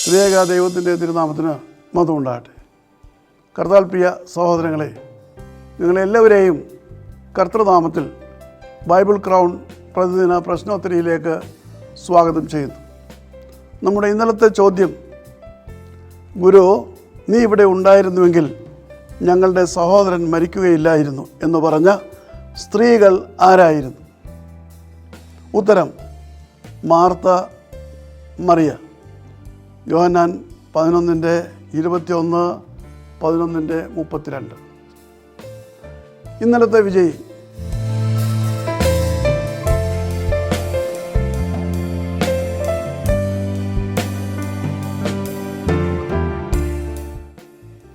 ത്രിയേക ദൈവത്തിൻ്റെ തിരുനാമത്തിന് മഹത്വം ഉണ്ടാകട്ടെ. കർത്താൽ പ്രിയ സഹോദരങ്ങളെ, നിങ്ങളെല്ലാവരെയും കർത്തൃനാമത്തിൽ ബൈബിൾ ക്രൗൺ പ്രതിദിന പ്രശ്നോത്തരിയിലേക്ക് സ്വാഗതം ചെയ്യുന്നു. നമ്മുടെ ഇന്നലത്തെ ചോദ്യം, ഗുരു, നീ ഇവിടെ ഉണ്ടായിരുന്നുവെങ്കിൽ ഞങ്ങളുടെ സഹോദരൻ മരിക്കുകയില്ലായിരുന്നു എന്ന് പറഞ്ഞ സ്ത്രീകൾ ആരായിരുന്നു? ഉത്തരം, മാർത്ത, മറിയ. യോഹന്നാൻ 11:21, 11:32. ഇന്നലത്തെ വിജയി.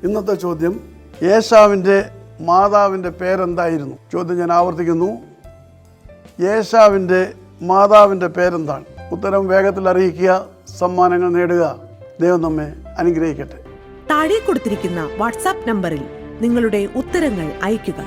ഇന്നത്തെ ചോദ്യം, യേശാവിൻ്റെ മാതാവിൻ്റെ പേരെന്തായിരുന്നു? ചോദ്യം ഞാൻ ആവർത്തിക്കുന്നു, യേശാവിൻ്റെ മാതാവിൻ്റെ പേരെന്താണ്? ഉത്തരം വേഗത്തിൽ അറിയിക്കുക, സമ്മാനങ്ങൾ നേടുക. ദൈവം നമ്മെ അനുഗ്രഹിക്കട്ടെ. താഴെ കൊടുത്തിരിക്കുന്ന വാട്സാപ്പ് നമ്പറിൽ നിങ്ങളുടെ ഉത്തരങ്ങൾ അയയ്ക്കുക.